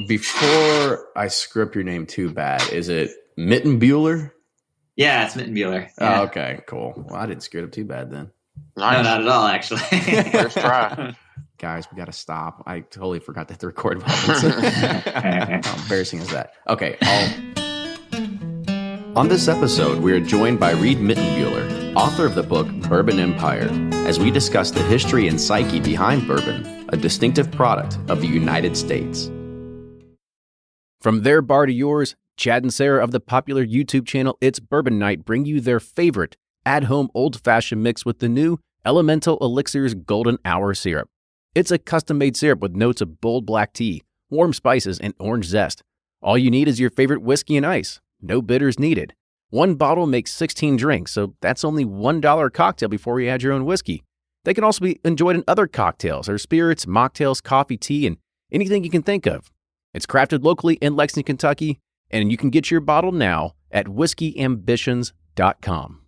before I screw up your name too bad, is it Mitenbuler? Yeah, it's Mitenbuler. Yeah. Oh, okay, cool. Well, I didn't screw it up too bad then. Nice. No, not at all, actually. First try. Guys, we got to stop. I totally forgot to hit the record button. How embarrassing is that? Okay. On this episode, we are joined by Reid Mitenbuler, author of the book Bourbon Empire, as we discuss the history and psyche behind bourbon, a distinctive product of the United States. From their bar to yours, Chad and Sarah of the popular YouTube channel It's Bourbon Night bring you their favorite at-home old-fashioned mix with the new Elemental Elixir's Golden Hour Syrup. It's a custom-made syrup with notes of bold black tea, warm spices, and orange zest. All you need is your favorite whiskey and ice. No bitters needed. One bottle makes 16 drinks, so that's only $1 a cocktail before you add your own whiskey. They can also be enjoyed in other cocktails or spirits, mocktails, coffee, tea, and anything you can think of. It's crafted locally in Lexington, Kentucky, and you can get your bottle now at whiskeyambitions.com.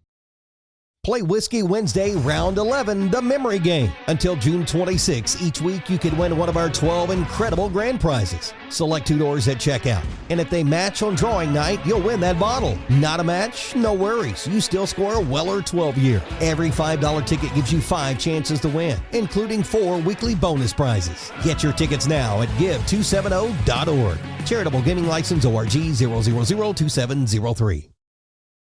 Play Whiskey Wednesday, Round 11, the memory game. Until June 26, each week you can win one of our 12 incredible grand prizes. Select $2 at checkout. And if they match on drawing night, you'll win that bottle. Not a match? No worries. You still score a Weller 12-year. Every $5 ticket gives you 5 chances to win, including 4 weekly bonus prizes. Get your tickets now at give270.org. Charitable Gaming License ORG 0002703.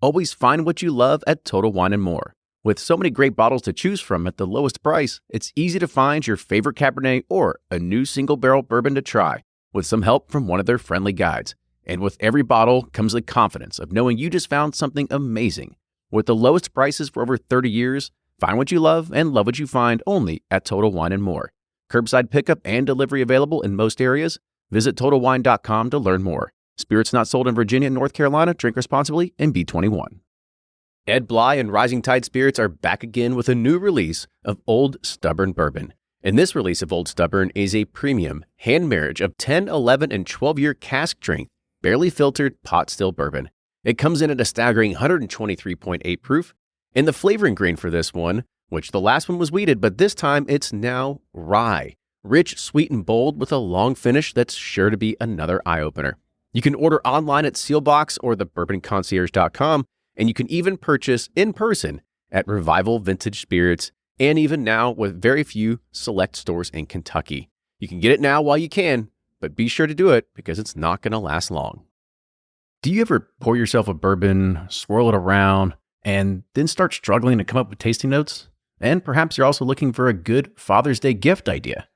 Always find what you love at Total Wine & More. With so many great bottles to choose from at the lowest price, it's easy to find your favorite Cabernet or a new single-barrel bourbon to try with some help from one of their friendly guides. And with every bottle comes the confidence of knowing you just found something amazing. With the lowest prices for over 30 years, find what you love and love what you find only at Total Wine & More. Curbside pickup and delivery available in most areas. Visit TotalWine.com to learn more. Spirits not sold in Virginia and North Carolina. Drink responsibly and be 21. Ed Bly and Rising Tide Spirits are back again with a new release of Old Stubborn Bourbon. And this release of Old Stubborn is a premium hand marriage of 10, 11, and 12-year cask strength, barely filtered pot still bourbon. It comes in at a staggering 123.8 proof. And the flavoring grain for this one, which the last one was wheated, but this time it's now rye. Rich, sweet, and bold with a long finish that's sure to be another eye-opener. You can order online at Sealbox or thebourbonconcierge.com, and you can even purchase in person at Revival Vintage Spirits, and even now with very few select stores in Kentucky. You can get it now while you can, but be sure to do it because it's not going to last long. Do you ever pour yourself a bourbon, swirl it around, and then start struggling to come up with tasting notes? And perhaps you're also looking for a good Father's Day gift idea.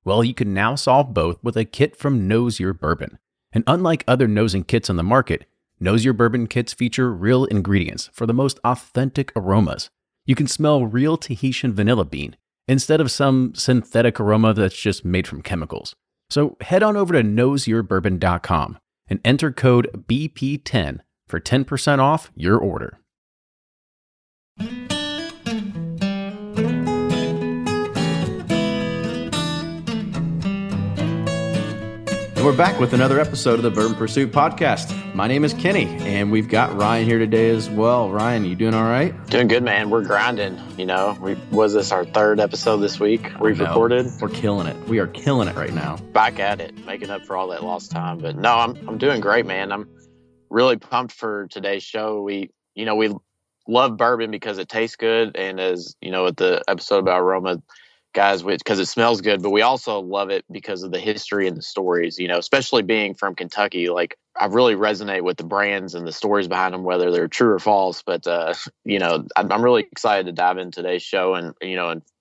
Well, you can now solve both with a kit from Knows Your Bourbon. And unlike other nosing kits on the market, Knows Your Bourbon kits feature real ingredients for the most authentic aromas. You can smell real Tahitian vanilla bean instead of some synthetic aroma that's just made from chemicals. So head on over to knowsyourbourbon.com and enter code BP10 for 10% off your order. We're back with another episode of the Bourbon Pursuit podcast. My name is Kenny, and we've got Ryan here today as well. Ryan, you doing all right? Doing good, man. We're grinding. You know, was this our 3rd episode this week? We've recorded. We're killing it. We are killing it right now. Back at it, making up for all that lost time. But no, I'm doing great, man. I'm really pumped for today's show. We love bourbon because it tastes good, and as you know, with the episode about aroma, guys, because it smells good, but we also love it because of the history and the stories, you know, especially being from Kentucky. Like, I really resonate with the brands and the stories behind them, whether they're true or false. But, you know, I'm really excited to dive into today's show and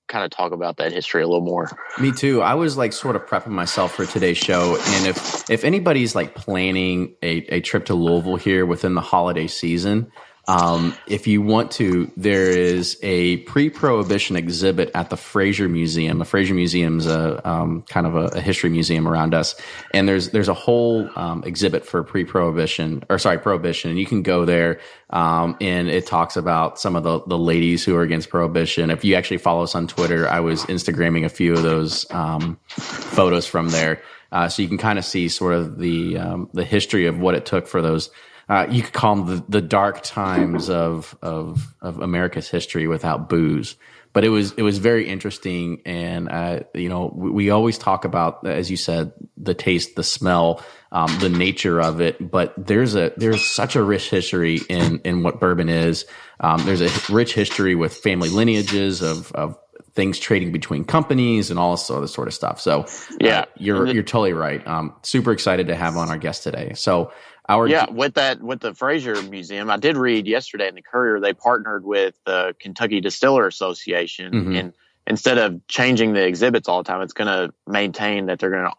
kind of talk about that history a little more. Me too. I was like sort of prepping myself for today's show. And if anybody's like planning a trip to Louisville here within the holiday season, if you want to, there is a pre-prohibition exhibit at the Fraser Museum. The Fraser Museum's a kind of a history museum around us, and there's a whole exhibit for prohibition, and you can go there. And it talks about some of the ladies who are against prohibition. If you actually follow us on Twitter, I was Instagramming a few of those photos from there, so you can kind of see sort of the history of what it took for those. You could call them the dark times of America's history without booze. But it was very interesting, and we always talk about, as you said, the taste, the smell, the nature of it. But there's such a rich history in what bourbon is. There's a rich history with family lineages of things trading between companies and all this other sort of stuff. So you're totally right. Super excited to have on our guest today. So with the Fraser Museum, I did read yesterday in the Courier, they partnered with the Kentucky Distiller Association, and instead of changing the exhibits all the time, it's going to maintain that they're going to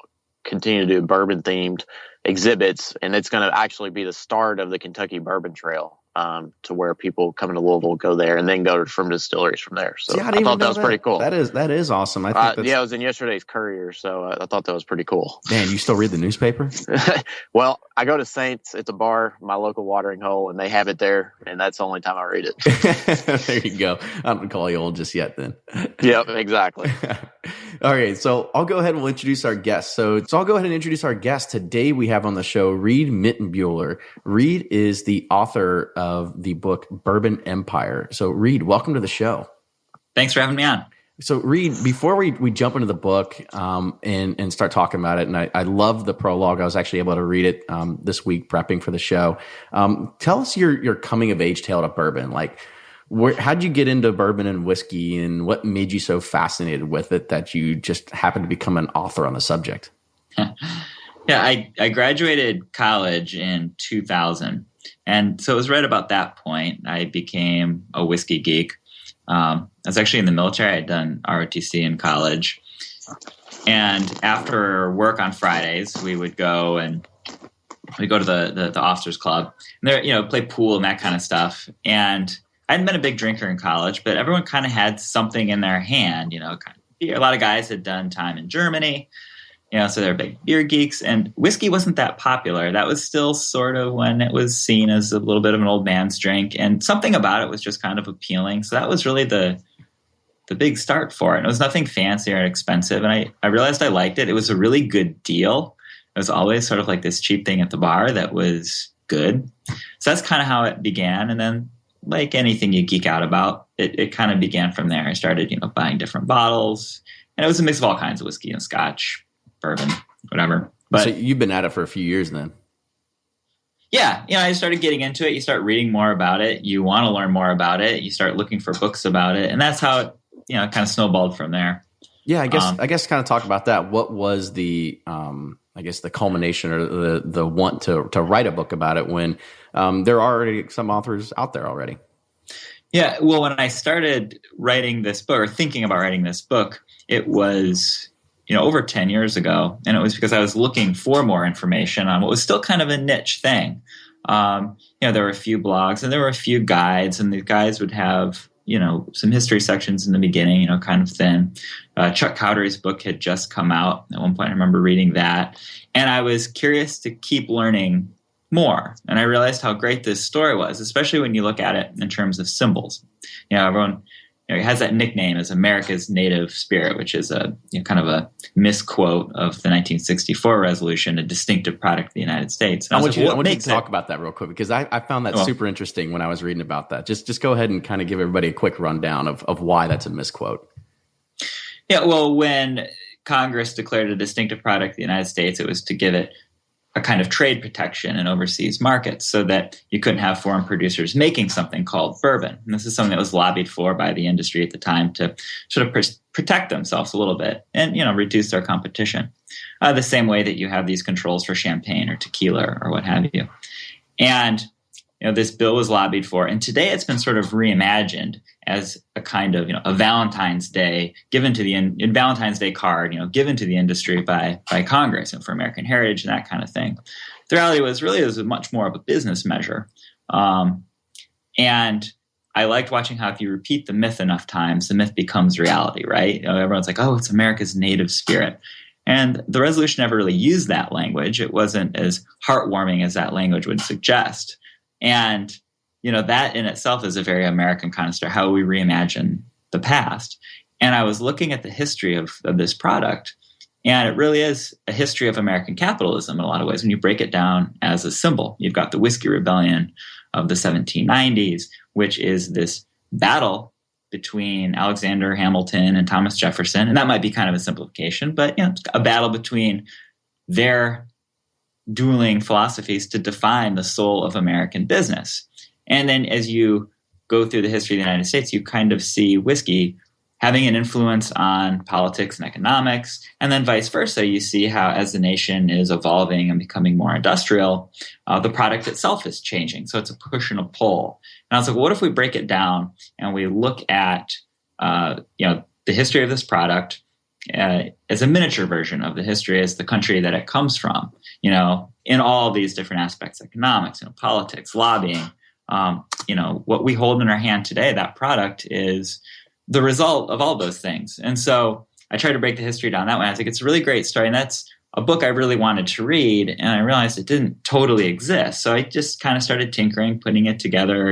continue to do bourbon themed exhibits, and it's going to actually be the start of the Kentucky Bourbon Trail. To where people coming to Louisville go there and then go from distilleries from there. So I thought that was pretty cool. That is awesome. I think it was in yesterday's Courier, so I thought that was pretty cool. Man, you still read the newspaper? Well, I go to Saints. It's a bar, my local watering hole, and they have it there, and that's the only time I read it. There you go. I don't call you old just yet then. Yep, exactly. All right, so I'll go ahead and we'll introduce our guest. So I'll go ahead and introduce our guest. Today we have on the show Reid Mitenbuler. Reid is the author of the book Bourbon Empire. So Reid, welcome to the show. Thanks for having me on. So Reid, before we jump into the book and start talking about it, and I love the prologue. I was actually able to read it this week prepping for the show. Tell us your coming of age tale to bourbon. Like, how'd you get into bourbon and whiskey, and what made you so fascinated with it that you just happened to become an author on the subject? Yeah, I graduated college in 2000. And so it was right about that point I became a whiskey geek. I was actually in the military. I had done ROTC in college. And after work on Fridays, we would go to the officers club and there, play pool and that kind of stuff. And I hadn't been a big drinker in college, but everyone kind of had something in their hand, a lot of guys had done time in Germany. So they're big beer geeks, and whiskey wasn't that popular. That was still sort of when it was seen as a little bit of an old man's drink, and something about it was just kind of appealing. So that was really the big start for it. And it was nothing fancy or expensive, and I realized I liked it. It was a really good deal. It was always sort of like this cheap thing at the bar that was good. So that's kind of how it began, and then like anything you geek out about, it kind of began from there. I started, buying different bottles, and it was a mix of all kinds of whiskey and scotch, bourbon, whatever. But so you've been at it for a few years then. Yeah. I started getting into it. You start reading more about it. You want to learn more about it. You start looking for books about it. And that's how it, kind of snowballed from there. Yeah. I guess kind of talk about that. What was the, the culmination or the want to write a book about it when there are already some authors out there already? Yeah. Well, when I started writing this book or thinking about writing this book, it was over 10 years ago. And it was because I was looking for more information on what was still kind of a niche thing. There were a few blogs and there were a few guides, and the guides would have, some history sections in the beginning, kind of thin. Chuck Cowdery's book had just come out. At one point, I remember reading that. And I was curious to keep learning more. And I realized how great this story was, especially when you look at it in terms of symbols. Everyone it has that nickname as America's native spirit, which is a kind of a misquote of the 1964 resolution, a distinctive product of the United States. And I want you to talk about that real quick, because I found that super interesting when I was reading about that. Just go ahead and kind of give everybody a quick rundown of why that's a misquote. Yeah, well, when Congress declared a distinctive product of the United States, it was to give it a kind of trade protection in overseas markets so that you couldn't have foreign producers making something called bourbon. And this is something that was lobbied for by the industry at the time to sort of protect themselves a little bit and, reduce their competition. The same way that you have these controls for champagne or tequila or what have you. And, this bill was lobbied for. And today it's been sort of reimagined as a kind of, a Valentine's Day given to in Valentine's Day card, given to the industry by Congress and for American heritage and that kind of thing. The reality was much more of a business measure. And I liked watching how if you repeat the myth enough times, the myth becomes reality, right? Everyone's like, oh, it's America's native spirit. And the resolution never really used that language. It wasn't as heartwarming as that language would suggest. And, that in itself is a very American kind of story, how we reimagine the past. And I was looking at the history of this product, and it really is a history of American capitalism in a lot of ways. When you break it down as a symbol, you've got the Whiskey Rebellion of the 1790s, which is this battle between Alexander Hamilton and Thomas Jefferson. And that might be kind of a simplification, but it's a battle between their dueling philosophies to define the soul of American business. And then as you go through the history of the United States, you kind of see whiskey having an influence on politics and economics, and then vice versa. You see how as the nation is evolving and becoming more industrial, the product itself is changing. So it's a push and a pull. And I was like, well, what if we break it down and we look at the history of this product as a miniature version of the history as the country that it comes from, in all these different aspects, economics, politics, lobbying. What we hold in our hand today, that product is the result of all those things. And so I tried to break the history down that way. I think it's a really great story. And that's a book I really wanted to read. And I realized it didn't totally exist. So I just kind of started tinkering, putting it together,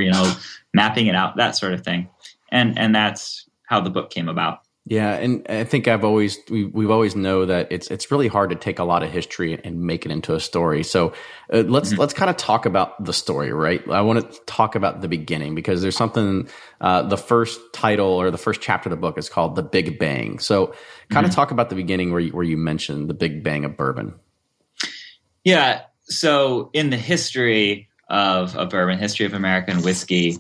mapping it out, that sort of thing. And that's how the book came about. Yeah, and I think we've always know that it's really hard to take a lot of history and make it into a story. So let's kind of talk about the story, right? I want to talk about the beginning because there's something. The first title or the first chapter of the book is called "The Big Bang." So kind of talk about the beginning where you mentioned the Big Bang of bourbon. Yeah. So in the history of bourbon, history of American whiskey,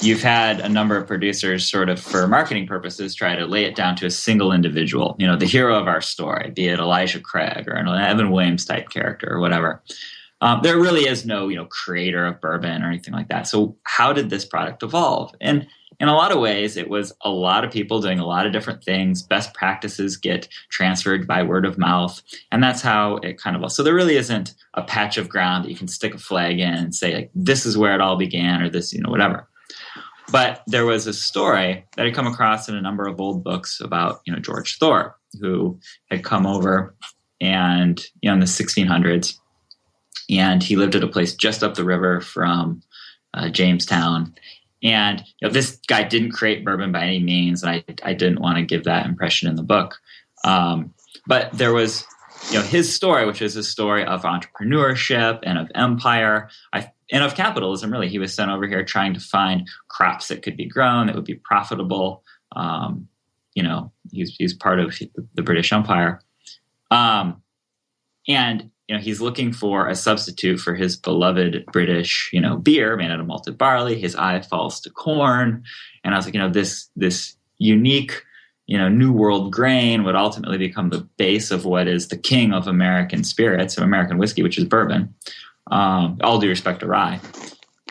you've had a number of producers sort of for marketing purposes try to lay it down to a single individual, the hero of our story, be it Elijah Craig or an Evan Williams type character or whatever. There really is no, creator of bourbon or anything like that. So how did this product evolve? And in a lot of ways, it was a lot of people doing a lot of different things. Best practices get transferred by word of mouth. And that's how it kind of was. So there really isn't a patch of ground that you can stick a flag in and say, like, this is where it all began or this, whatever. But there was a story that I'd come across in a number of old books about, George Thorpe, who had come over and, in the 1600s, and he lived at a place just up the river from Jamestown. And this guy didn't create bourbon by any means, and I didn't want to give that impression in the book. But there was, his story, which is a story of entrepreneurship and of empire, and of capitalism, really. He was sent over here trying to find crops that could be grown, that would be profitable. He's part of the British Empire. And he's looking for a substitute for his beloved British, beer made out of malted barley. His eye falls to corn. And I was like, this unique, New World grain would ultimately become the base of what is the king of American spirits, of American whiskey, which is bourbon. All due respect to rye.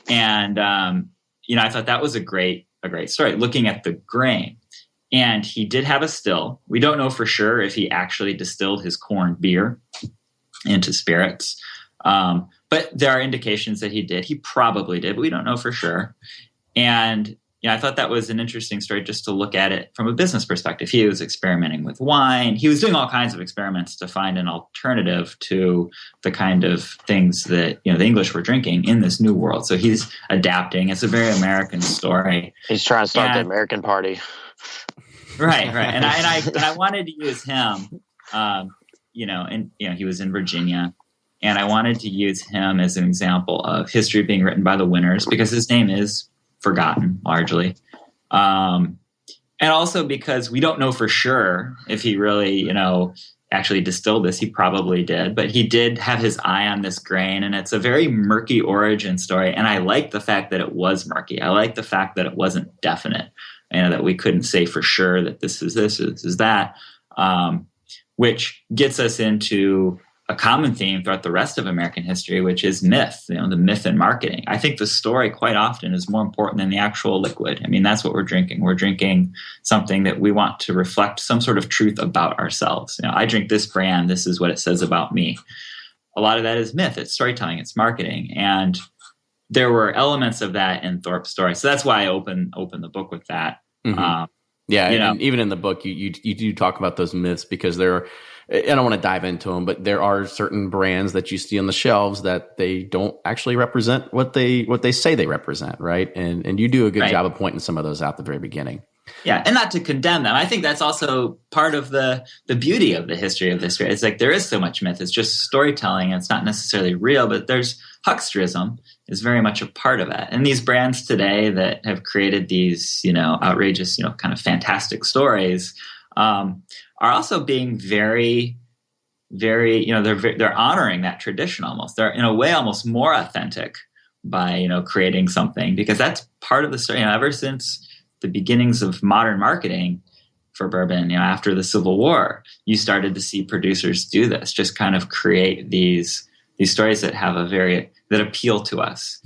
And, I thought that was a great story, looking at the grain. And he did have a still. We don't know for sure if he actually distilled his corn beer into spirits. But there are indications that he did. He probably did, but we don't know for sure. And I thought that was an interesting story just to look at it from a business perspective. He was experimenting with wine. He was doing all kinds of experiments to find an alternative to the kind of things that, the English were drinking in this new world. So he's adapting. It's a very American story. He's trying to start the American party. Right. And I wanted to use him, he was in Virginia. And I wanted to use him as an example of history being written by the winners because his name is forgotten largely. And also because we don't know for sure if he really, actually distilled this. He probably did, but he did have his eye on this grain, and it's a very murky origin story. And I like the fact that it was murky. I like the fact that it wasn't definite, that we couldn't say for sure that this is this, or this is that, which gets us into a common theme throughout the rest of American history, which is myth, the myth in marketing. I think the story quite often is more important than the actual liquid. I mean, that's what we're drinking. We're drinking something that we want to reflect some sort of truth about ourselves. I drink this brand. This is what it says about me. A lot of that is myth. It's storytelling. It's marketing. And there were elements of that in Thorpe's story. So that's why I open the book with that. Mm-hmm. And even in the book, you do talk about those myths because there are, I don't want to dive into them, but there are certain brands that you see on the shelves that they don't actually represent what they say they represent, right? And you do a good job of pointing some of those out at the very beginning. Yeah, and not to condemn them. I think that's also part of the beauty of the history of this. It's like there is so much myth. It's just storytelling. It's not necessarily real, but there's hucksterism is very much a part of it. And these brands today that have created these, outrageous, kind of fantastic stories are also being very, very, they're honoring that tradition almost. They're in a way almost more authentic by, creating something, because that's part of the story. Ever since the beginnings of modern marketing for bourbon, after the Civil War, you started to see producers do this, just kind of create these stories that have that appeal to us.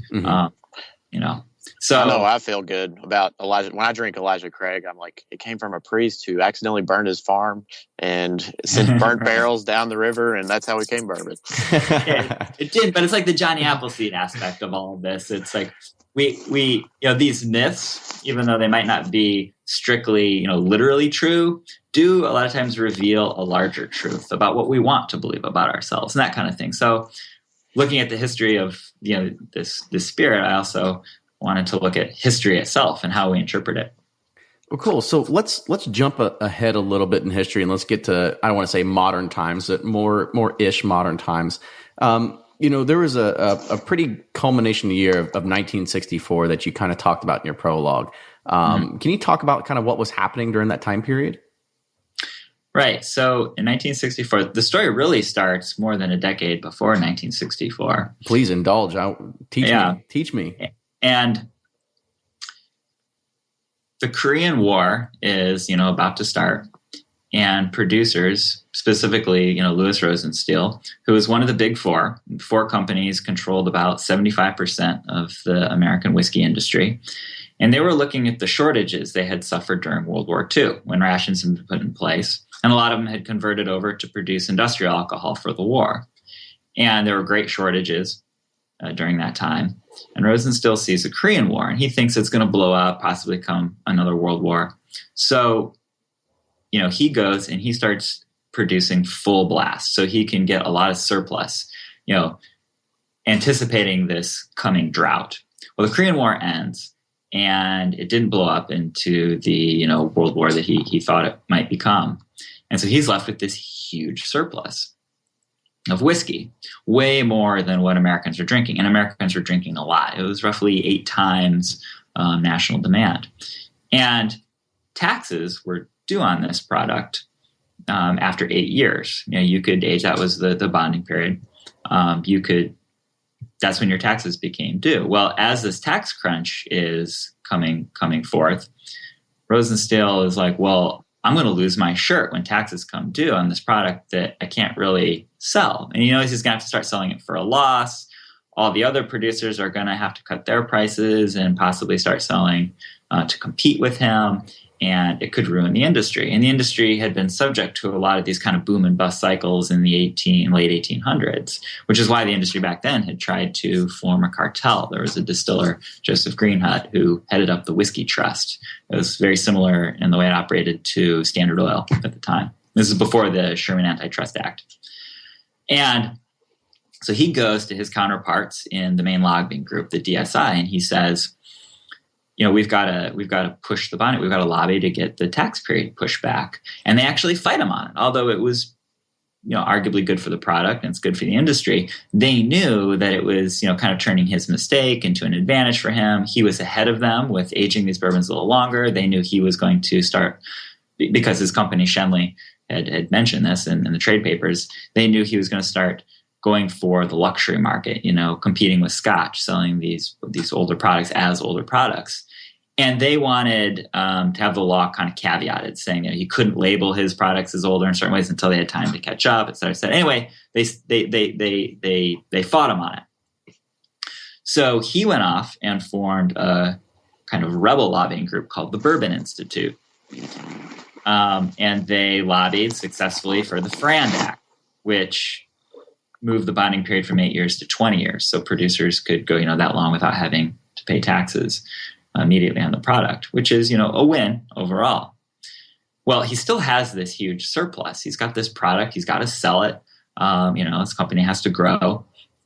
So I know I feel good about Elijah. When I drink Elijah Craig, I'm like, it came from a priest who accidentally burned his farm and sent burnt barrels down the river, and that's how we came bourbon. It did, but it's like the Johnny Appleseed aspect of all of this. It's like we these myths, even though they might not be strictly literally true, do a lot of times reveal a larger truth about what we want to believe about ourselves and that kind of thing. So looking at the history of this spirit, I also wanted to look at history itself and how we interpret it. Well, cool. So let's jump ahead a little bit in history, and let's get to, I don't want to say modern times, but more-ish modern times. There was a pretty culmination year of 1964 that you kind of talked about in your prologue. Can you talk about kind of what was happening during that time period? Right. So in 1964, the story really starts more than a decade before 1964. Please indulge. Teach me. And the Korean War is, about to start, and producers, specifically, Louis Rosenstiel, who was one of the big four companies, controlled about 75% of the American whiskey industry. And they were looking at the shortages they had suffered during World War II when rations had been put in place. And a lot of them had converted over to produce industrial alcohol for the war. And there were great shortages during that time. And Rosenstiel sees the Korean War, and he thinks it's going to blow up, possibly come another world war. So, he goes and he starts producing full blast so he can get a lot of surplus, anticipating this coming drought. Well, the Korean War ends, and it didn't blow up into the, world war that he thought it might become. And so he's left with this huge surplus of whiskey, way more than what Americans are drinking. And Americans are drinking a lot. It was roughly 8 times national demand. And taxes were due on this product after 8 years. You could age, that was the bonding period. That's when your taxes became due. Well, as this tax crunch is coming forth, Rosenstiel is like, well, I'm going to lose my shirt when taxes come due on this product that I can't really sell. And he's going to have to start selling it for a loss. All the other producers are going to have to cut their prices and possibly start selling to compete with him. And it could ruin the industry. And the industry had been subject to a lot of these kind of boom and bust cycles in the late 1800s, which is why the industry back then had tried to form a cartel. There was a distiller, Joseph Greenhut, who headed up the Whiskey Trust. It was very similar in the way it operated to Standard Oil at the time. This is before the Sherman Antitrust Act. And so he goes to his counterparts in the main lobbying group, the DSI, and he says, we've got to push the bonnet. We've got to lobby to get the tax period pushed back. And they actually fight him on it. Although it was, arguably good for the product and it's good for the industry, they knew that it was, kind of turning his mistake into an advantage for him. He was ahead of them with aging these bourbons a little longer. They knew he was going to start, because his company, Shenley, had mentioned this in the trade papers, they knew he was going to start going for the luxury market, competing with Scotch, selling these older products as older products. And they wanted to have the law kind of caveated, saying that he couldn't label his products as older in certain ways until they had time to catch up, et cetera, et cetera. Anyway, they fought him on it. So he went off and formed a kind of rebel lobbying group called the Bourbon Institute. And they lobbied successfully for the Frand Act, which moved the bonding period from 8 years to 20 years. So producers could go, that long without having to pay taxes immediately on the product, which is, a win overall. Well, he still has this huge surplus. He's got this product. He's got to sell it. His company has to grow.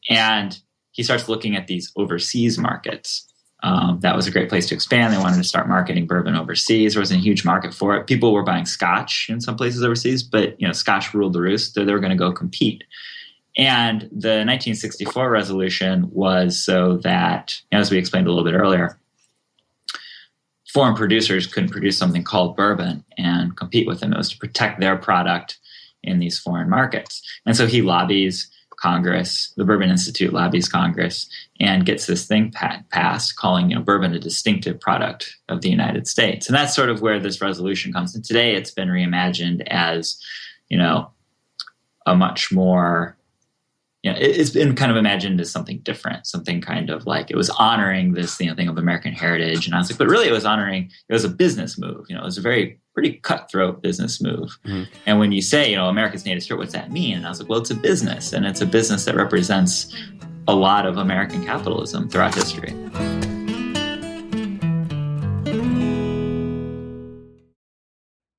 And he starts looking at these overseas markets. That was a great place to expand. They wanted to start marketing bourbon overseas. There wasn't a huge market for it. People were buying Scotch in some places overseas, but, Scotch ruled the roost. So they were going to go compete. And the 1964 resolution was so that, as we explained a little bit earlier, foreign producers couldn't produce something called bourbon and compete with them. It was to protect their product in these foreign markets. And so he lobbies Congress, the Bourbon Institute lobbies Congress, and gets this thing passed calling bourbon a distinctive product of the United States. And that's sort of where this resolution comes. And today it's been reimagined as, a much more, it's been kind of imagined as something different, something kind of like it was honoring this thing of American heritage. And I was like, but really it was a business move. It was a pretty cutthroat business move. Mm-hmm. And when you say, America's native spirit, what's that mean? And I was like, well, it's a business, and it's a business that represents a lot of American capitalism throughout history.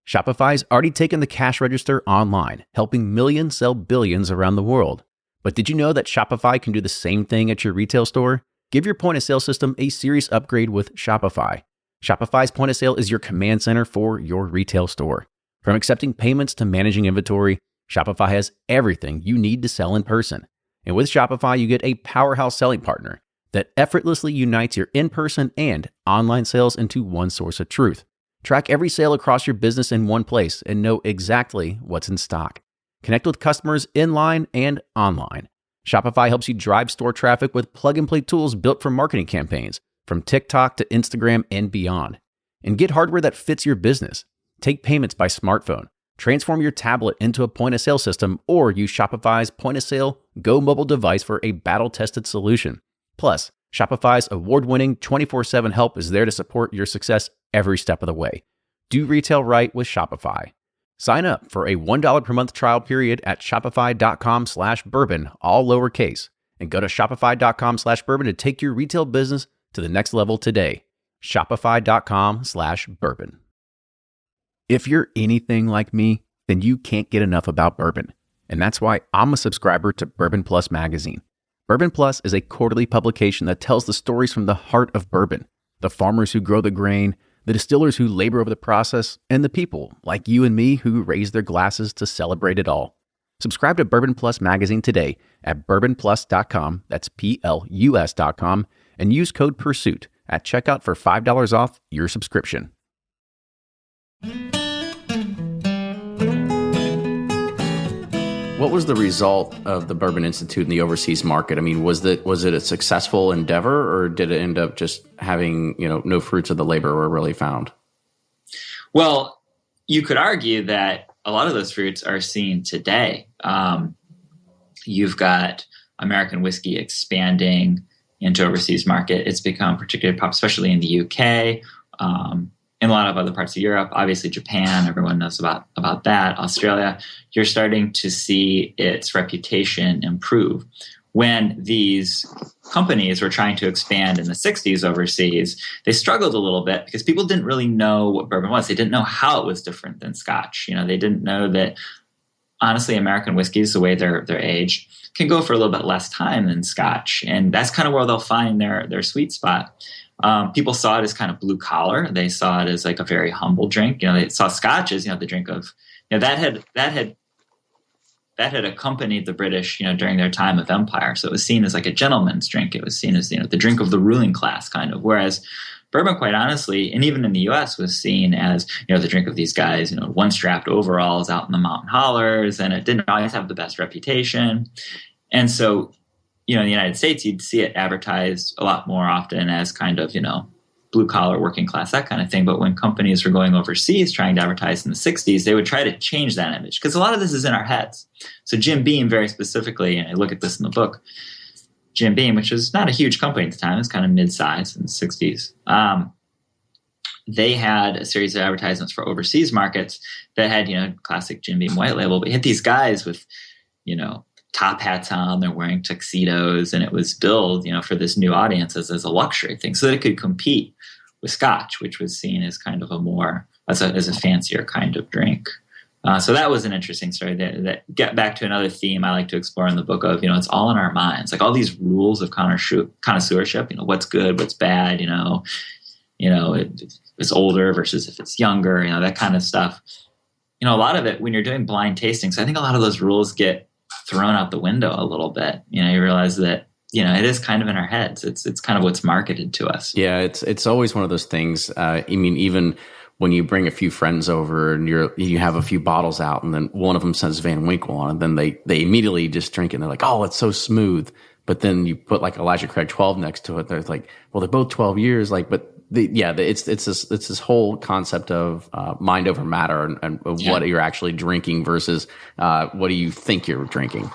Shopify's already taken the cash register online, helping millions sell billions around the world. But did you know that Shopify can do the same thing at your retail store? Give your point of sale system a serious upgrade with Shopify. Shopify's point of sale is your command center for your retail store. From accepting payments to managing inventory, Shopify has everything you need to sell in person. And with Shopify, you get a powerhouse selling partner that effortlessly unites your in-person and online sales into one source of truth. Track every sale across your business in one place and know exactly what's in stock. Connect with customers in line and online. Shopify helps you drive store traffic with plug-and-play tools built for marketing campaigns, from TikTok to Instagram and beyond. And get hardware that fits your business. Take payments by smartphone. Transform your tablet into a point-of-sale system, or use Shopify's point-of-sale Go mobile device for a battle-tested solution. Plus, Shopify's award-winning 24/7 help is there to support your success every step of the way. Do retail right with Shopify. Sign up for a $1 per month trial period at shopify.com/bourbon, all lowercase, and go to shopify.com/bourbon to take your retail business to the next level today. Shopify.com/bourbon. If you're anything like me, then you can't get enough about bourbon. And that's why I'm a subscriber to Bourbon Plus magazine. Bourbon Plus is a quarterly publication that tells the stories from the heart of bourbon, the farmers who grow the grain, the distillers who labor over the process, and the people like you and me who raise their glasses to celebrate it all. Subscribe to Bourbon Plus magazine today at bourbonplus.com, that's PLUS.com, and use code PURSUIT at checkout for $5 off your subscription. What was the result of the Bourbon Institute in the overseas market? I mean, was it a successful endeavor, or did it end up just having, no fruits of the labor were really found? Well, you could argue that a lot of those fruits are seen today. You've got American whiskey expanding into overseas market. It's become particularly popular, especially in the UK, in a lot of other parts of Europe. Obviously, Japan, everyone knows about that. Australia, you're starting to see its reputation improve. When these companies were trying to expand in the 60s overseas, they struggled a little bit because people didn't really know what bourbon was. They didn't know how it was different than Scotch. They didn't know that, honestly, American whiskeys, the way they're aged, can go for a little bit less time than Scotch. And that's kind of where they'll find their sweet spot. People saw it as kind of blue collar. They saw it as like a very humble drink. They saw Scotch as, the drink of, that had accompanied the British, during their time of empire. So it was seen as like a gentleman's drink. It was seen as, the drink of the ruling class kind of. Whereas bourbon, quite honestly, and even in the U.S., was seen as, the drink of these guys, one-strapped overalls out in the mountain hollers, and it didn't always have the best reputation. And so, in the United States, you'd see it advertised a lot more often as kind of, blue-collar, working class, that kind of thing. But when companies were going overseas trying to advertise in the 60s, they would try to change that image, because a lot of this is in our heads. So Jim Beam, very specifically, and I look at this in the book, Jim Beam, which was not a huge company at the time, it was kind of mid-size in the 60s. They had a series of advertisements for overseas markets that had, classic Jim Beam white label, but you had these guys with, top hats on, they're wearing tuxedos, and it was billed, for this new audience as a luxury thing, so that it could compete with Scotch, which was seen as kind of as a fancier kind of drink. So that was an interesting story that get back to another theme I like to explore in the book of, it's all in our minds, like all these rules of connoisseurship, what's good, what's bad, it's older versus if it's younger, that kind of stuff. A lot of it when you're doing blind tastings, I think a lot of those rules get thrown out the window a little bit. You realize that, it is kind of in our heads. It's kind of what's marketed to us. Yeah, it's always one of those things. I mean, even when you bring a few friends over and you have a few bottles out, and then one of them says Van Winkle on it, then they immediately just drink it and they're like, oh, it's so smooth. But then you put like Elijah Craig 12 next to it. They're like, well, they're both 12 years. Like, but it's this whole concept of mind over matter and what you're actually drinking versus what do you think you're drinking.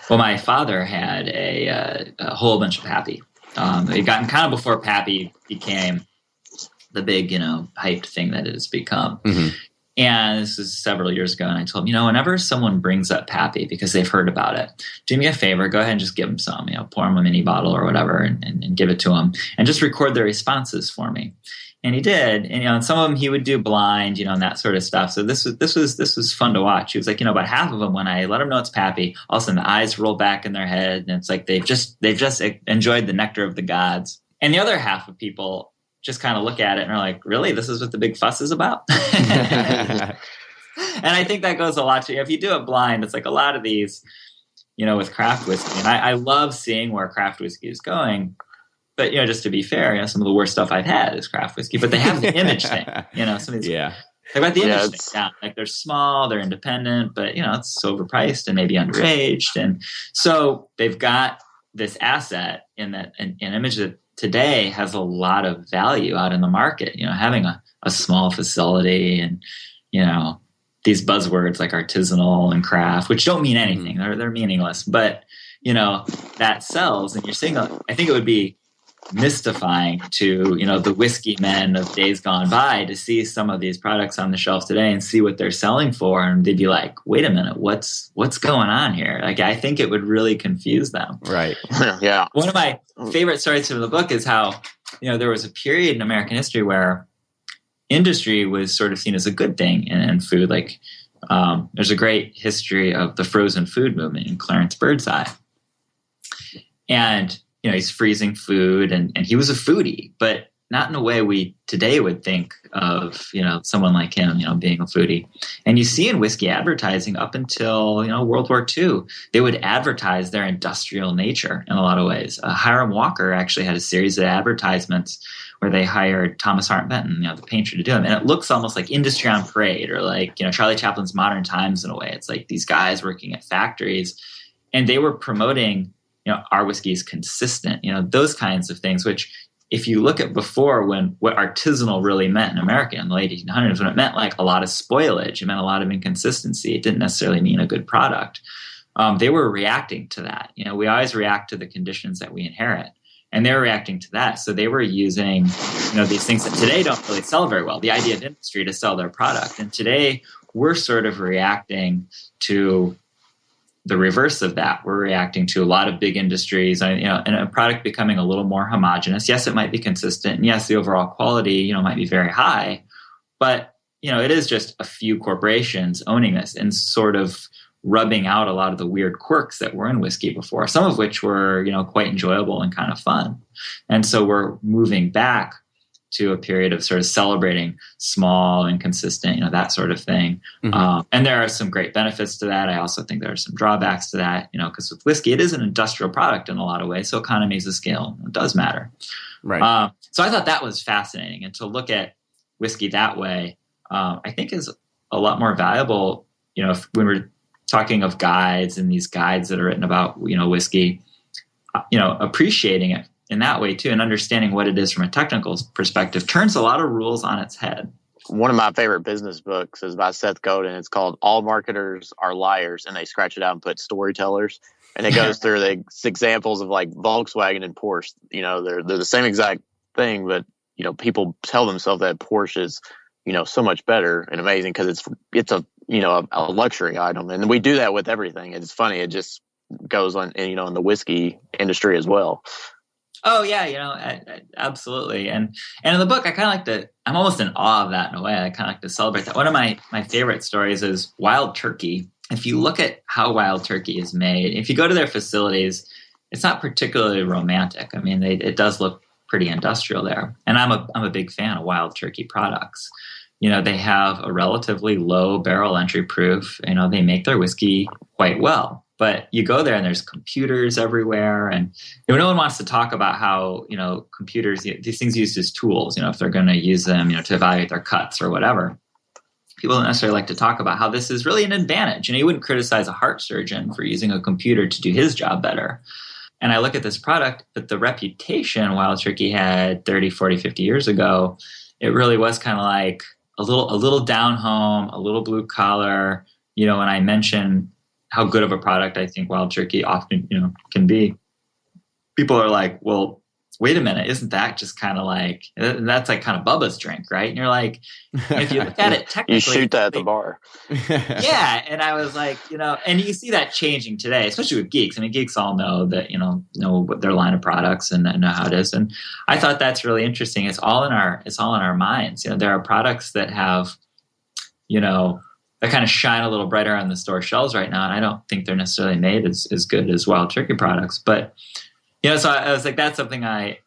Well, my father had a whole bunch of Pappy. It gotten kind of before Pappy became the big, hyped thing that it has become. Mm-hmm. And this was several years ago. And I told him, whenever someone brings up Pappy because they've heard about it, do me a favor, go ahead and just give them some, pour them a mini bottle or whatever and give it to them and just record their responses for me. And he did. And, and some of them he would do blind, and that sort of stuff. So this was fun to watch. He was like, about half of them, when I let them know it's Pappy, all of a sudden the eyes roll back in their head. And it's like, they've just enjoyed the nectar of the gods. And the other half of people just kind of look at it and are like, really, this is what the big fuss is about? And I think that goes a lot to, if you do it blind, it's like a lot of these, with craft whiskey. And I love seeing where craft whiskey is going. But, just to be fair, some of the worst stuff I've had is craft whiskey. But they have the image thing, some of these. Yeah. They've got the image thing down. Like, they're small, they're independent, but, it's overpriced and maybe underaged. And so they've got this asset in that an image that today has a lot of value out in the market, having a small facility and, these buzzwords like artisanal and craft, which don't mean anything. They're meaningless, but, that sells. And you're seeing, I think it would be mystifying to, the whiskey men of days gone by to see some of these products on the shelf today and see what they're selling for. And they'd be like, wait a minute, what's going on here? Like, I think it would really confuse them. Right. Yeah. One of my favorite stories from the book is how, there was a period in American history where industry was sort of seen as a good thing in food. Like, there's a great history of the frozen food movement in Clarence Birdseye. And he's freezing food and he was a foodie, but not in a way we today would think of, someone like him, being a foodie. And you see in whiskey advertising up until, World War II, they would advertise their industrial nature in a lot of ways. Hiram Walker actually had a series of advertisements where they hired Thomas Hart Benton, the painter, to do them. And it looks almost like Industry on Parade or like, Charlie Chaplin's Modern Times in a way. It's like these guys working at factories and they were promoting our whiskey is consistent, those kinds of things, which if you look at before what artisanal really meant in America in the late 1800s, when it meant like a lot of spoilage, it meant a lot of inconsistency. It didn't necessarily mean a good product. They were reacting to that. We always react to the conditions that we inherit. And they were reacting to that. So they were using, these things that today don't really sell very well, the idea of industry to sell their product. And today we're sort of reacting to the reverse of that. We're reacting to a lot of big industries, and a product becoming a little more homogenous. Yes, it might be consistent, and yes, the overall quality, might be very high, but it is just a few corporations owning this and sort of rubbing out a lot of the weird quirks that were in whiskey before, some of which were, quite enjoyable and kind of fun. And so we're moving back to a period of sort of celebrating small and consistent, that sort of thing. Mm-hmm. And there are some great benefits to that. I also think there are some drawbacks to that, because with whiskey, it is an industrial product in a lot of ways. So economies of scale does matter. Right. So I thought that was fascinating. And to look at whiskey that way, I think is a lot more valuable, if when we're talking of guides and these guides that are written about, whiskey, appreciating it in that way too, and understanding what it is from a technical perspective turns a lot of rules on its head. One of my favorite business books is by Seth Godin. It's called All Marketers Are Liars, and they scratch it out and put storytellers. And it goes through the examples of like Volkswagen and Porsche. They're the same exact thing, but people tell themselves that Porsche is so much better and amazing because it's a a luxury item, and we do that with everything. It's funny. It just goes on, in the whiskey industry as well. Oh yeah, absolutely. And in the book, I kind of I'm almost in awe of that in a way. I kind of like to celebrate that. One of my favorite stories is wild turkey. If you look at how wild turkey is made, if you go to their facilities, it's not particularly romantic. I mean, it does look pretty industrial there. And I'm a big fan of wild turkey products. They have a relatively low barrel entry proof. They make their whiskey quite well. But you go there and there's computers everywhere, and no one wants to talk about how, computers, these things used as tools, if they're going to use them, to evaluate their cuts or whatever. People don't necessarily like to talk about how this is really an advantage. You wouldn't criticize a heart surgeon for using a computer to do his job better. And I look at this product, but the reputation Wild Turkey had 30, 40, 50 years ago, it really was kind of like a little down home, a little blue collar, and I mention how good of a product I think Wild Turkey often, can be. People are like, well, wait a minute, isn't that just kind of like, that's like kind of Bubba's drink, right? And you're like, if you look at it technically. You shoot that at the bar. Yeah. And I was like, and you see that changing today, especially with geeks. Geeks all know that, know what their line of products and know how it is. And I thought that's really interesting. It's all in our minds. There are products that have, that kind of shine a little brighter on the store shelves right now. And I don't think they're necessarily made as good as Wild Turkey products, but so I was like, that's something I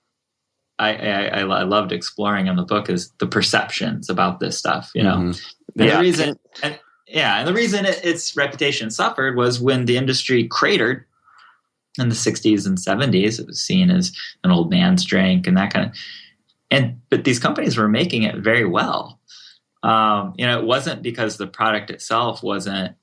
loved exploring in the book, is the perceptions about this stuff, Mm-hmm. And the reason its reputation suffered was when the industry cratered in the 60s and 70s. It was seen as an old man's drink and that kind of, but these companies were making it very well. It wasn't because the product itself wasn't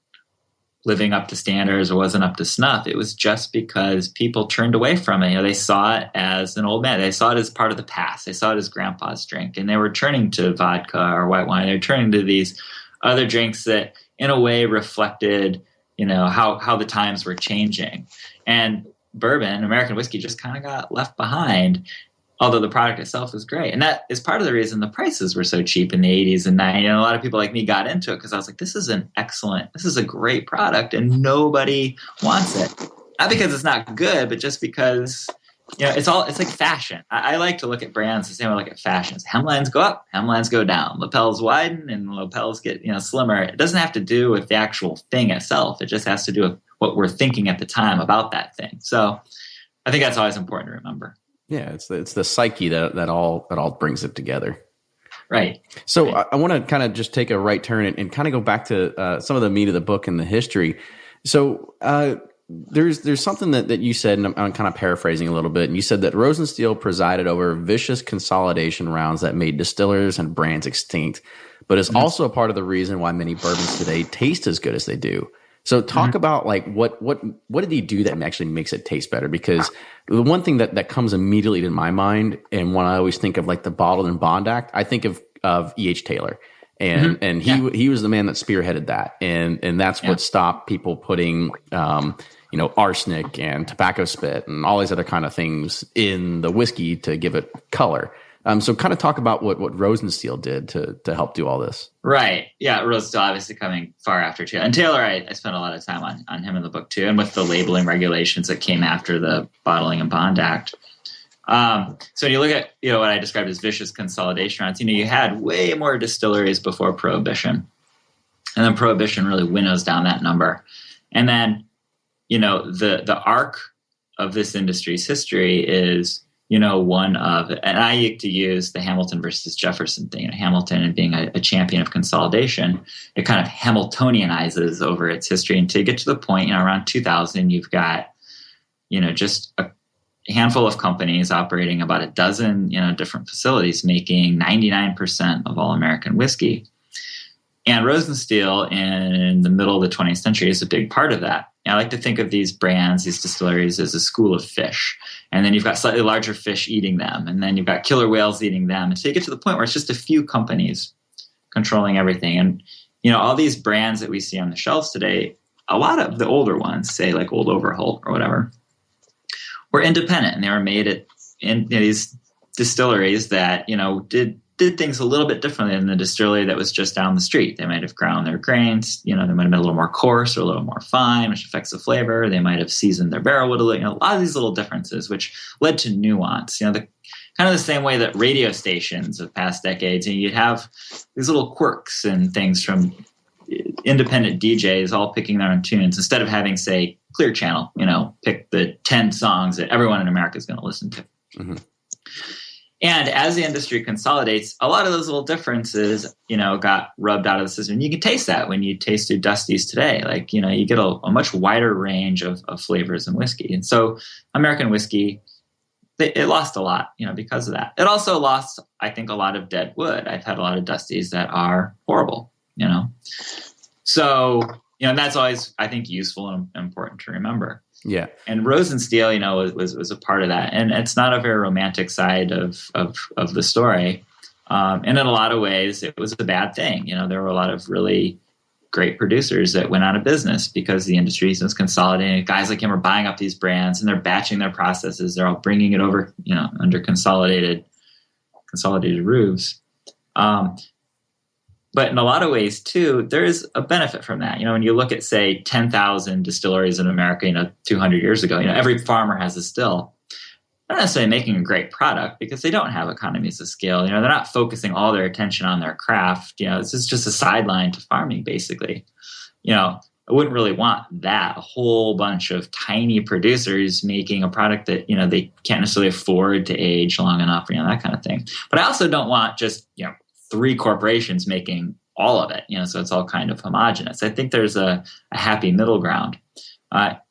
living up to standards or wasn't up to snuff. It was just because people turned away from it. They saw it as an old man. They saw it as part of the past. They saw it as grandpa's drink, and they were turning to vodka or white wine. They were turning to these other drinks that in a way reflected, how the times were changing. And bourbon, American whiskey, just kind of got left behind, although the product itself is great. And that is part of the reason the prices were so cheap in the 80s and 90s. And a lot of people like me got into it because I was like, this is a great product and nobody wants it. Not because it's not good, but just because, it's like fashion. I like to look at brands the same way I look at fashions. Hemlines go up, hemlines go down. Lapels widen and lapels get, slimmer. It doesn't have to do with the actual thing itself. It just has to do with what we're thinking at the time about that thing. So I think that's always important to remember. Yeah, it's the psyche that all brings it together. Right. So right. I want to kind of just take a right turn and kind of go back to some of the meat of the book and the history. So there's something that you said, and I'm kind of paraphrasing a little bit, and you said that Rosenstiel presided over vicious consolidation rounds that made distillers and brands extinct, but is also a part of the reason why many bourbons today taste as good as they do. So talk about like what did he do that actually makes it taste better? Because the one thing that comes immediately to my mind, and when I always think of like the Bottled and Bond Act, I think of E.H. Taylor, and he was the man that spearheaded that, and that's what stopped people putting arsenic and tobacco spit and all these other kind of things in the whiskey to give it color. So kind of talk about what Rosenstiel did to help do all this. Right. Yeah. Rosenstiel obviously coming far after Taylor. And Taylor, I spent a lot of time on him in the book too, and with the labeling regulations that came after the Bottling and Bond Act. So when you look at, what I described as vicious consolidation rounds, you had way more distilleries before Prohibition. And then Prohibition really winnows down that number. And then, the arc of this industry's history is, one of, and I like to use the Hamilton versus Jefferson thing. Hamilton and being a champion of consolidation, it kind of Hamiltonianizes over its history until you get to the point, around 2000, you've got, just a handful of companies operating about a dozen, different facilities making 99% of all American whiskey. And Rosenstiel in the middle of the 20th century is a big part of that. I like to think of these brands, these distilleries, as a school of fish. And then you've got slightly larger fish eating them. And then you've got killer whales eating them. And so you get to the point where it's just a few companies controlling everything. And, all these brands that we see on the shelves today, a lot of the older ones, say like Old Overholt or whatever, were independent. And they were made in these distilleries that, did things a little bit differently than the distillery that was just down the street. They might have ground their grains, they might have been a little more coarse or a little more fine, which affects the flavor. They might have seasoned their barrel with a lot of these little differences, which led to nuance. The kind of the same way that radio stations of past decades, you'd have these little quirks and things from independent DJs all picking their own tunes instead of having, say, Clear Channel, pick the 10 songs that everyone in America is going to listen to. Mm-hmm. And as the industry consolidates, a lot of those little differences, got rubbed out of the system. And you can taste that when you taste through Dusty's today. Like, you get a much wider range of flavors in whiskey. And so American whiskey, it lost a lot, because of that. It also lost, I think, a lot of dead wood. I've had a lot of Dustys that are horrible, So, and that's always, I think, useful and important to remember. Yeah. And Rosenstiel, was a part of that. And it's not a very romantic side of the story. And in a lot of ways, it was a bad thing. There were a lot of really great producers that went out of business because the industry was consolidating. Guys like him are buying up these brands and they're batching their processes. They're all bringing it over, under consolidated roofs. But in a lot of ways, too, there is a benefit from that. When you look at, say, 10,000 distilleries in America, 200 years ago, every farmer has a still. They're not necessarily making a great product because they don't have economies of scale. They're not focusing all their attention on their craft. This is just a sideline to farming, basically. I wouldn't really want that. A whole bunch of tiny producers making a product that, they can't necessarily afford to age long enough, that kind of thing. But I also don't want just, 3 corporations making all of it, so it's all kind of homogenous. I think there's a happy middle ground.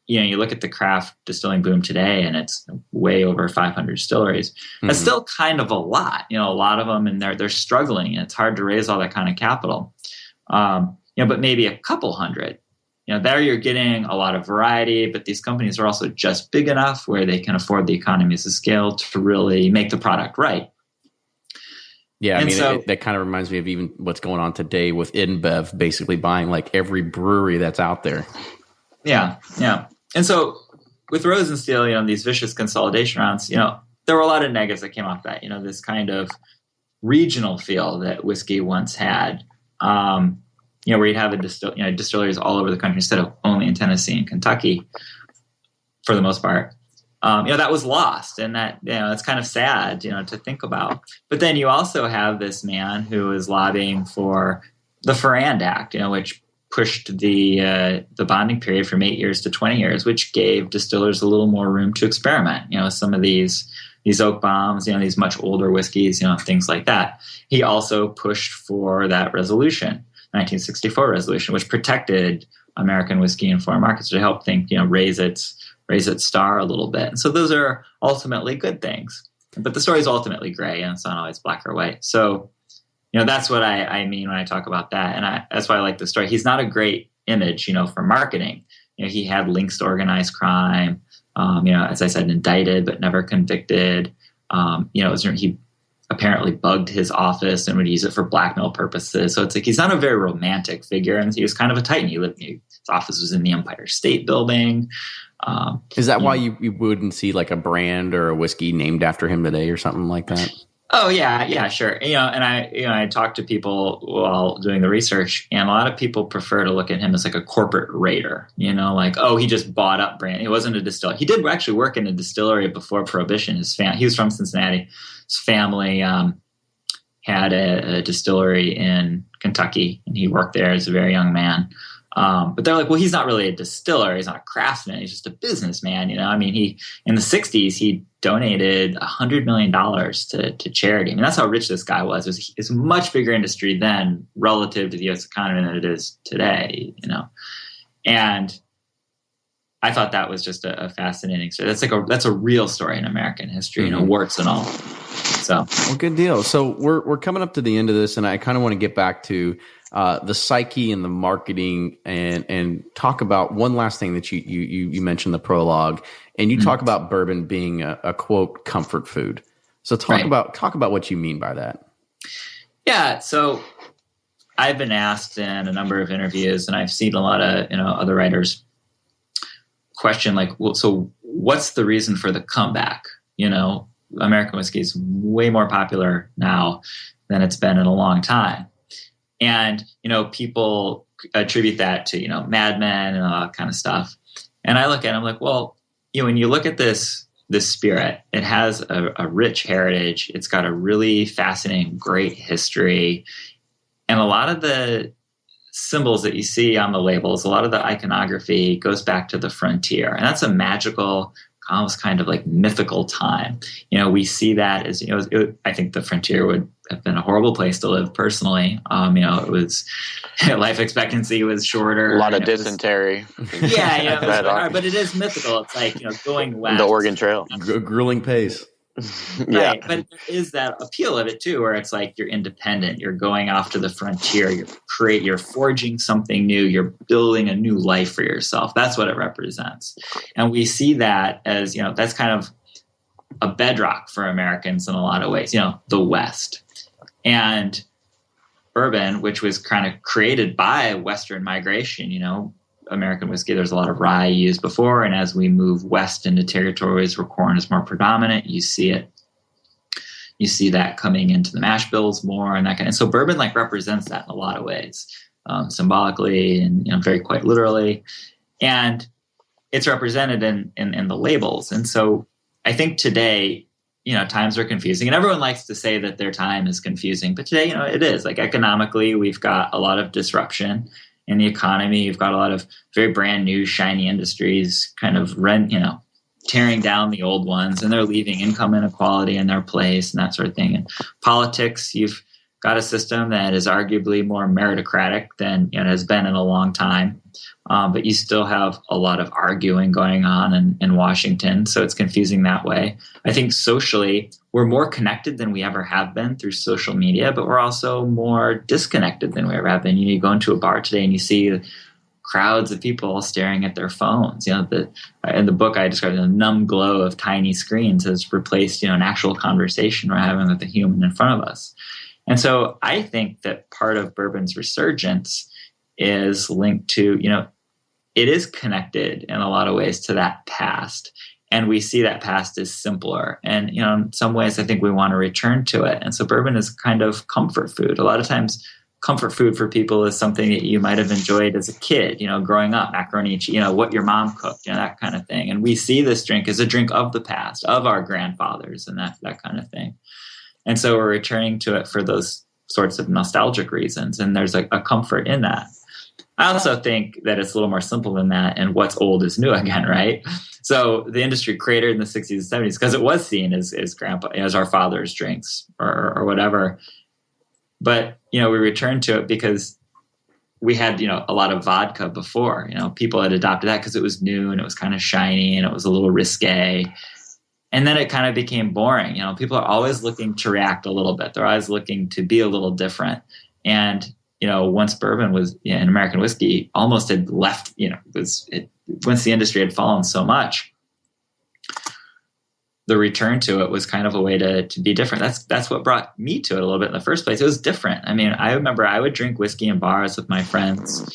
You look at the craft distilling boom today and it's way over 500 distilleries. Mm-hmm. That's still kind of a lot, a lot of them, and they're struggling and it's hard to raise all that kind of capital. But maybe a couple hundred, there you're getting a lot of variety, but these companies are also just big enough where they can afford the economies of scale to really make the product right. Yeah, that kind of reminds me of even what's going on today with InBev basically buying like every brewery that's out there. Yeah. And so with Rosenstiel, these vicious consolidation rounds, there were a lot of negatives that came off that, this kind of regional feel that whiskey once had, where you'd have distilleries all over the country instead of only in Tennessee and Kentucky for the most part. That was lost, and that, it's kind of sad, to think about. But then you also have this man who is lobbying for the Ferrand Act, which pushed the bonding period from 8 years to 20 years, which gave distillers a little more room to experiment, some of these oak bombs, these much older whiskeys, things like that. He also pushed for that resolution, 1964 resolution, which protected American whiskey in foreign markets to help raise its star a little bit. And so those are ultimately good things. But the story is ultimately gray, and it's not always black or white. So, that's what I mean when I talk about that. And that's why I like the story. He's not a great image, for marketing. He had links to organized crime, as I said, indicted but never convicted. He apparently bugged his office and would use it for blackmail purposes. So it's like he's not a very romantic figure, and he was kind of a titan. His office was in the Empire State Building. Is that why you wouldn't see like a brand or a whiskey named after him today or something like that? Oh yeah, sure. And I talked to people while doing the research, and a lot of people prefer to look at him as like a corporate raider. Like, oh, he just bought up brand. He wasn't a distiller. He did actually work in a distillery before Prohibition. He was from Cincinnati. His family had a distillery in Kentucky, and he worked there as a very young man. But they're like, well, he's not really a distiller. He's not a craftsman. He's just a businessman. He in the 60s, he donated $100 million to charity. That's how rich this guy was. It's a much bigger industry then relative to the U.S. economy than it is today, And I thought that was just a fascinating story. That's a real story in American history, warts and all. So, well, good deal. So we're coming up to the end of this, and I kind of want to get back to the psyche and the marketing, and talk about one last thing that you mentioned, the prologue, and you talk about bourbon being a quote comfort food. So talk about what you mean by that. Yeah. So I've been asked in a number of interviews, and I've seen a lot of other writers question like, well, so what's the reason for the comeback? American whiskey is way more popular now than it's been in a long time. And, people attribute that to, Mad Men and all that kind of stuff. And I look at it, I'm like, well, when you look at this spirit, it has a rich heritage. It's got a really fascinating, great history. And a lot of the symbols that you see on the labels, a lot of the iconography goes back to the frontier. And that's a magical almost kind of like mythical time. We see that as, I think the frontier would have been a horrible place to live personally. It was, life expectancy was shorter. A lot of dysentery. But it is mythical. It's like, going west. The Oregon Trail. Grueling pace. Yeah. Right. But there is that appeal of it too, where it's like you're independent, you're going off to the frontier, you're forging something new, you're building a new life for yourself. That's what it represents. And we see that as, that's kind of a bedrock for Americans in a lot of ways, the West. And bourbon, which was kind of created by Western migration, American whiskey, there's a lot of rye used before. And as we move west into territories where corn is more predominant, you see that coming into the mash bills more and that kind of, and so bourbon represents that in a lot of ways, symbolically and very quite literally. And it's represented in the labels. And so I think today, times are confusing, and everyone likes to say that their time is confusing, but today, it is. Economically, we've got a lot of disruption in the economy. You've got a lot of very brand new, shiny industries kind of tearing down the old ones, and they're leaving income inequality in their place and that sort of thing. And politics, you've got a system that is arguably more meritocratic than it has been in a long time. But you still have a lot of arguing going on in Washington. So it's confusing that way. I think socially, we're more connected than we ever have been through social media, but we're also more disconnected than we ever have been. You go into a bar today and you see crowds of people staring at their phones. In the book, I described the numb glow of tiny screens has replaced, an actual conversation we're having with the human in front of us. And so I think that part of bourbon's resurgence is linked to, it is connected in a lot of ways to that past. And we see that past as simpler. And, in some ways, I think we want to return to it. And so bourbon is kind of comfort food. A lot of times, comfort food for people is something that you might have enjoyed as a kid, growing up, macaroni, what your mom cooked, that kind of thing. And we see this drink as a drink of the past, of our grandfathers and that kind of thing. And so we're returning to it for those sorts of nostalgic reasons. And there's a comfort in that. I also think that it's a little more simple than that. And what's old is new again, right? So the industry created in the 60s and 70s because it was seen as grandpa, as our father's drinks or whatever. But, we returned to it because we had, a lot of vodka before. People had adopted that because it was new and it was kind of shiny and it was a little risque. And then it kind of became boring. People are always looking to react a little bit. They're always looking to be a little different. And, once bourbon was in American whiskey almost had left, once the industry had fallen so much, the return to it was kind of a way to be different. That's what brought me to it a little bit in the first place. It was different. I mean, I remember I would drink whiskey in bars with my friends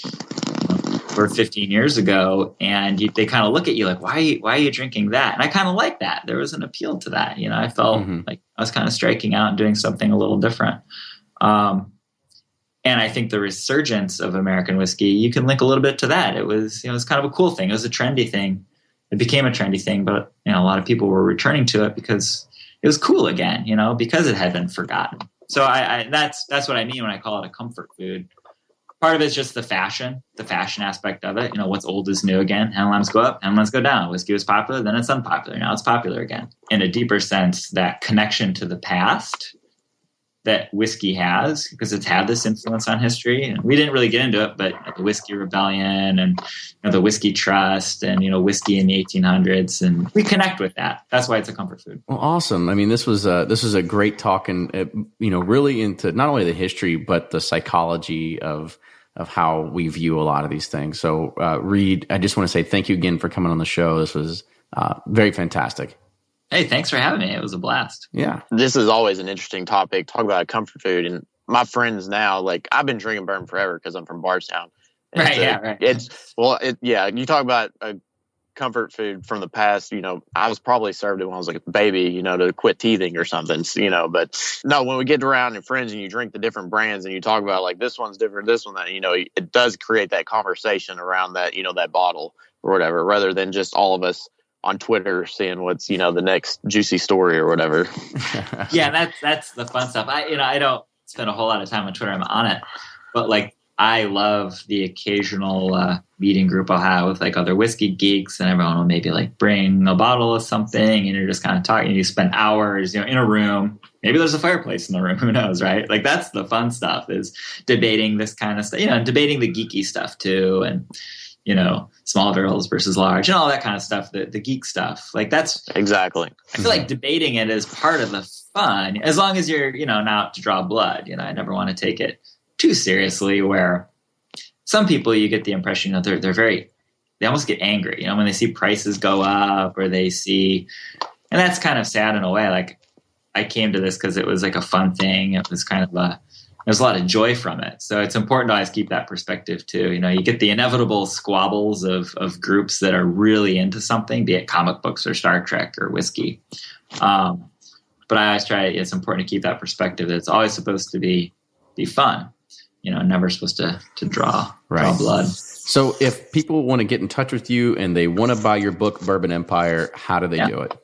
for 15 years ago, and they kind of look at you like, why are you drinking that? And I kind of like that. There was an appeal to that. I felt like I was kind of striking out and doing something a little different. And I think the resurgence of American whiskey, you can link a little bit to that. It was, it was kind of a cool thing. It was a trendy thing. It became a trendy thing, but a lot of people were returning to it because it was cool again, because it had been forgotten. So that's what I mean when I call it a comfort food. Part of it's just the fashion aspect of it. What's old is new again. Henlem's go up, Henlem's go down. Whiskey was popular, then it's unpopular. Now it's popular again. In a deeper sense, that connection to the past that whiskey has, because it's had this influence on history. And we didn't really get into it, but the Whiskey Rebellion and the Whiskey Trust and, whiskey in the 1800s. And we connect with that. That's why it's a comfort food. Well, awesome. I mean, this was a great talk and, really into not only the history, but the psychology of how we view a lot of these things. So, Reid, I just want to say thank you again for coming on the show. This was very fantastic. Hey, thanks for having me. It was a blast. Yeah. This is always an interesting topic. Talk about comfort food. And my friends now, I've been drinking bourbon forever because I'm from Bardstown. Right. You talk about a comfort food from the past. I was probably served it when I was a baby, to quit teething or something, but no, when we get around and friends and you drink the different brands and you talk about this one's different, this one, that, it does create that conversation around that, that bottle or whatever, rather than just all of us on Twitter seeing what's, the next juicy story or whatever. Yeah, that's the fun stuff. I don't spend a whole lot of time on Twitter. I'm on it, but I love the occasional meeting group I'll have with like other whiskey geeks, and everyone will maybe like bring a bottle of something, and you're just kind of talking. You spend hours, in a room. Maybe there's a fireplace in the room. Who knows, right? Like that's the fun stuff, is debating this kind of stuff. And debating the geeky stuff too, and small barrels versus large, and all that kind of stuff. The geek stuff, like that's exactly. I feel like debating it is part of the fun, as long as you're not out to draw blood. I never want to take it too seriously, where some people, you get the impression that they almost get angry, when they see prices go up, or they see, and that's kind of sad in a way. Like I came to this because it was like a fun thing. It was kind of there's a lot of joy from it. So it's important to always keep that perspective too. You get the inevitable squabbles of groups that are really into something, be it comic books or Star Trek or whiskey. But I always try, it's important to keep that perspective, that it's always supposed to be fun. Never supposed to draw blood. So if people want to get in touch with you and they want to buy your book, Bourbon Empire, how do they do it?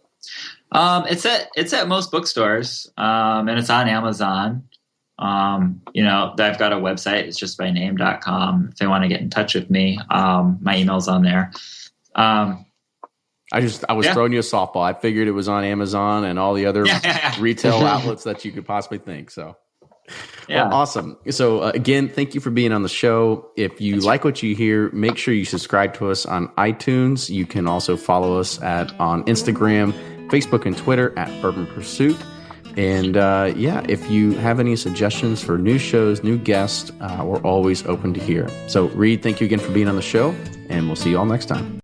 It's at most bookstores, and it's on Amazon. I've got a website. It's just by name.com. If they want to get in touch with me, my email's on there. I was throwing you a softball. I figured it was on Amazon and all the other retail outlets that you could possibly think. So. Well, awesome. So again, thank you for being on the show. If you like what you hear, make sure you subscribe to us on iTunes. You can also follow us on Instagram, Facebook, and Twitter at Bourbon Pursuit. And if you have any suggestions for new shows, new guests, we're always open to hear. So Reid, thank you again for being on the show, and we'll see you all next time.